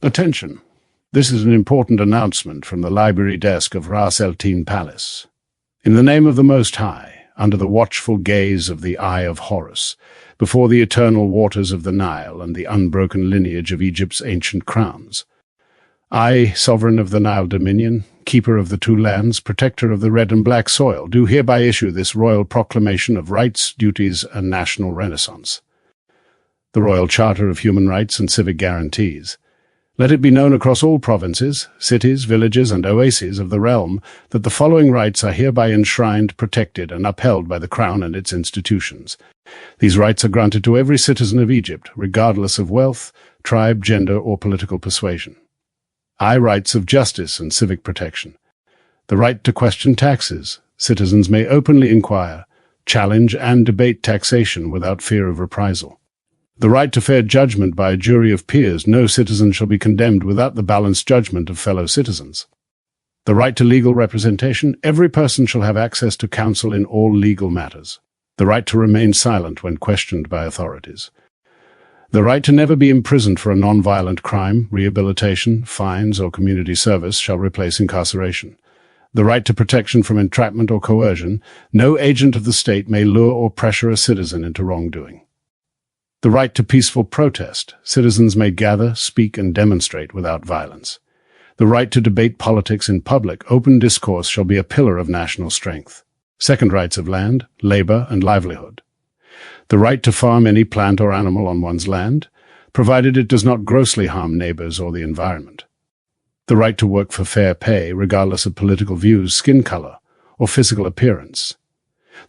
Attention! This is an important announcement from the library desk of Ras El Tin Palace. In the name of the Most High, under the watchful gaze of the Eye of Horus, before the eternal waters of the Nile and the unbroken lineage of Egypt's ancient crowns, I, sovereign of the Nile Dominion, keeper of the two lands, protector of the red and black soil, do hereby issue this royal proclamation of rights, duties, and national renaissance. The Royal Charter of Human Rights and Civic Guarantees. Let it be known across all provinces, cities, villages, and oases of the realm that the following rights are hereby enshrined, protected, and upheld by the Crown and its institutions. These rights are granted to every citizen of Egypt, regardless of wealth, tribe, gender, or political persuasion. Rights of justice and civic protection. The right to question taxes. Citizens may openly inquire, challenge, and debate taxation without fear of reprisal. The right to fair judgment by a jury of peers. No citizen shall be condemned without the balanced judgment of fellow citizens. The right to legal representation. Every person shall have access to counsel in all legal matters. The right to remain silent when questioned by authorities. The right to never be imprisoned for a non-violent crime. Rehabilitation, fines, or community service shall replace incarceration. The right to protection from entrapment or coercion. No agent of the state may lure or pressure a citizen into wrongdoing. The right to peaceful protest. Citizens may gather, speak, and demonstrate without violence. The right to debate politics in public. Open discourse shall be a pillar of national strength. Second rights of land, labor, and livelihood. The right to farm any plant or animal on one's land, provided it does not grossly harm neighbors or the environment. The right to work for fair pay, regardless of political views, skin color, or physical appearance.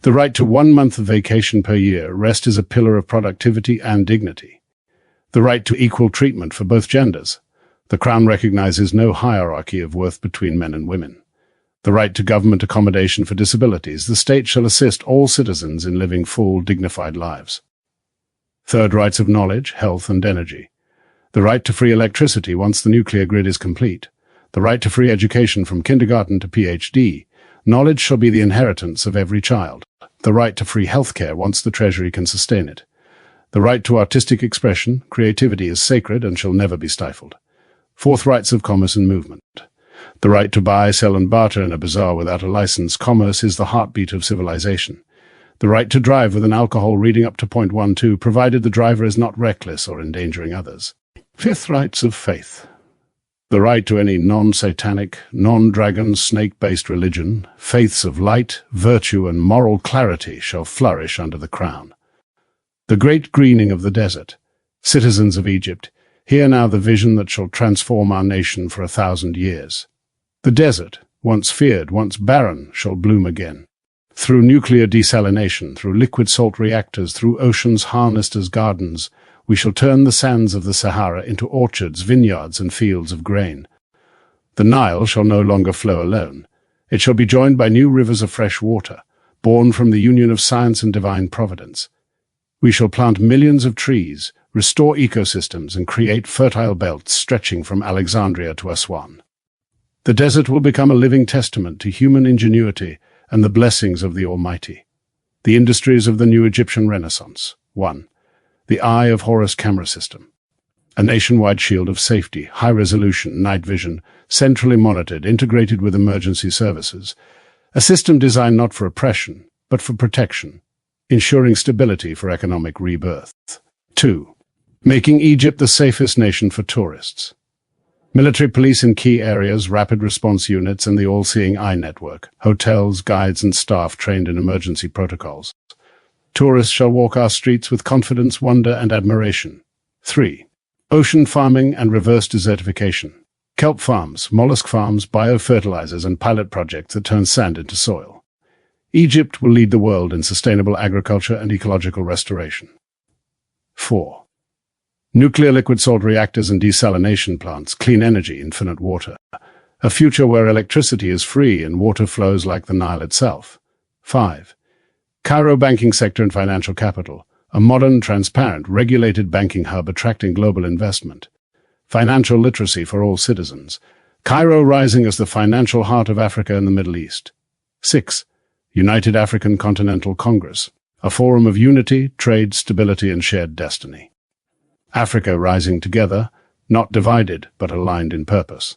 The right to 1 month of vacation per year. Rest is a pillar of productivity and dignity. The right to equal treatment for both genders. The Crown recognizes no hierarchy of worth between men and women. The right to government accommodation for disabilities. The state shall assist all citizens in living full, dignified lives. Third, rights of knowledge, health, and energy. The right to free electricity once the nuclear grid is complete. The right to free education from kindergarten to PhD. Knowledge shall be the inheritance of every child. The right to free healthcare once the Treasury can sustain it. The right to artistic expression. Creativity is sacred and shall never be stifled. Fourth, rights of commerce and movement. The right to buy, sell, and barter in a bazaar without a license. Commerce is the heartbeat of civilization. The right to drive with an alcohol reading up to 0.12, provided the driver is not reckless or endangering others. Fifth, rights of faith. The right to any non-satanic, non-dragon, snake-based religion. Faiths of light, virtue, and moral clarity shall flourish under the Crown. The great greening of the desert. Citizens of Egypt, hear now the vision that shall transform our nation for 1,000 years. The desert, once feared, once barren, shall bloom again. Through nuclear desalination, through liquid salt reactors, through oceans harnessed as gardens, we shall turn the sands of the Sahara into orchards, vineyards, and fields of grain. The Nile shall no longer flow alone. It shall be joined by new rivers of fresh water, born from the union of science and divine providence. We shall plant millions of trees, restore ecosystems, and create fertile belts stretching from Alexandria to Aswan. The desert will become a living testament to human ingenuity and the blessings of the Almighty. The industries of the new Egyptian Renaissance. 1. The Eye of Horus camera system. A nationwide shield of safety, high-resolution night vision, centrally monitored, integrated with emergency services. A system designed not for oppression, but for protection, ensuring stability for economic rebirth. 2. Making Egypt the safest nation for tourists. Military police in key areas, rapid response units, and the all-seeing eye network. Hotels, guides, and staff trained in emergency protocols. Tourists shall walk our streets with confidence, wonder, and admiration. 3. Ocean farming and reverse desertification. Kelp farms, mollusk farms, biofertilizers, and pilot projects that turn sand into soil. Egypt will lead the world in sustainable agriculture and ecological restoration. 4. Nuclear liquid salt reactors and desalination plants, clean energy, infinite water. A future where electricity is free and water flows like the Nile itself. 5. Cairo banking sector and financial capital. A modern, transparent, regulated banking hub attracting global investment. Financial literacy for all citizens. Cairo rising as the financial heart of Africa and the Middle East. 6. United African Continental Congress. A forum of unity, trade, stability, and shared destiny. Africa rising together, not divided but aligned in purpose.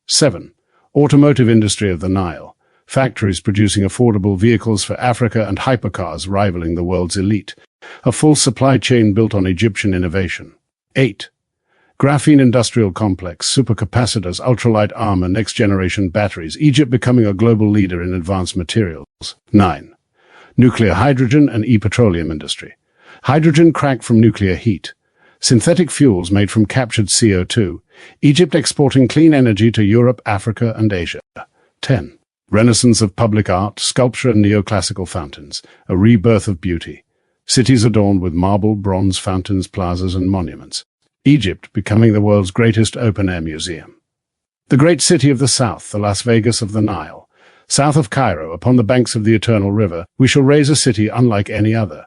7. Automotive industry of the Nile. Factories producing affordable vehicles for Africa and hypercars rivaling the world's elite. A full supply chain built on Egyptian innovation. 8. Graphene industrial complex, supercapacitors, ultralight armor, next-generation batteries. Egypt becoming a global leader in advanced materials. 9. Nuclear hydrogen and e-petroleum industry. Hydrogen cracked from nuclear heat. Synthetic fuels made from captured CO2. Egypt exporting clean energy to Europe, Africa, and Asia. 10. Renaissance of public art, sculpture, and neoclassical fountains. A rebirth of beauty. Cities adorned with marble, bronze fountains, plazas, and monuments. Egypt becoming the world's greatest open-air museum. The great city of the south, the Las Vegas of the Nile. South of Cairo, upon the banks of the Eternal River, we shall raise a city unlike any other.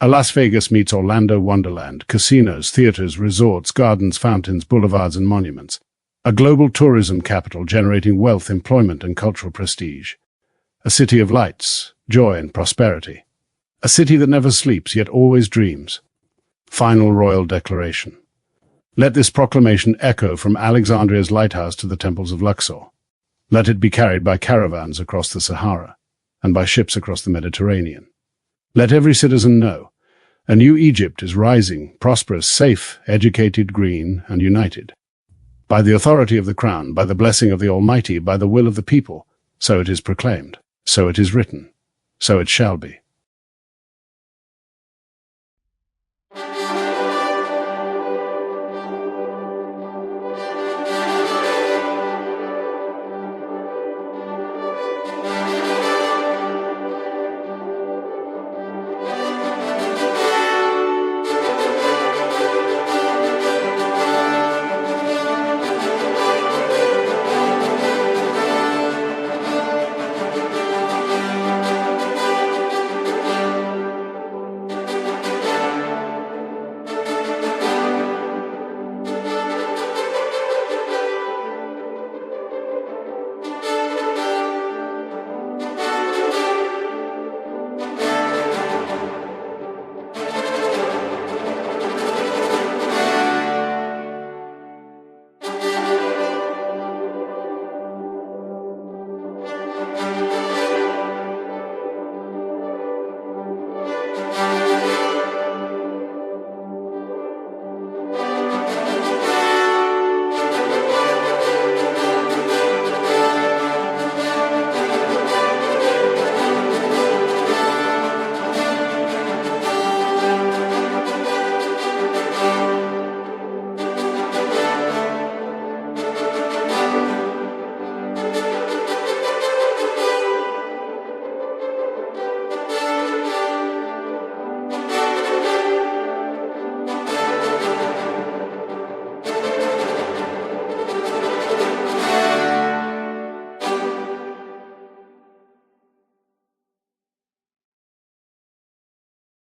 A Las Vegas meets Orlando Wonderland, casinos, theaters, resorts, gardens, fountains, boulevards, and monuments. A global tourism capital generating wealth, employment, and cultural prestige. A city of lights, joy, and prosperity. A city that never sleeps, yet always dreams. Final royal declaration. Let this proclamation echo from Alexandria's lighthouse to the temples of Luxor. Let it be carried by caravans across the Sahara, and by ships across the Mediterranean. Let every citizen know, a new Egypt is rising, prosperous, safe, educated, green, and united. By the authority of the crown, by the blessing of the Almighty, by the will of the people, so it is proclaimed, so it is written, so it shall be.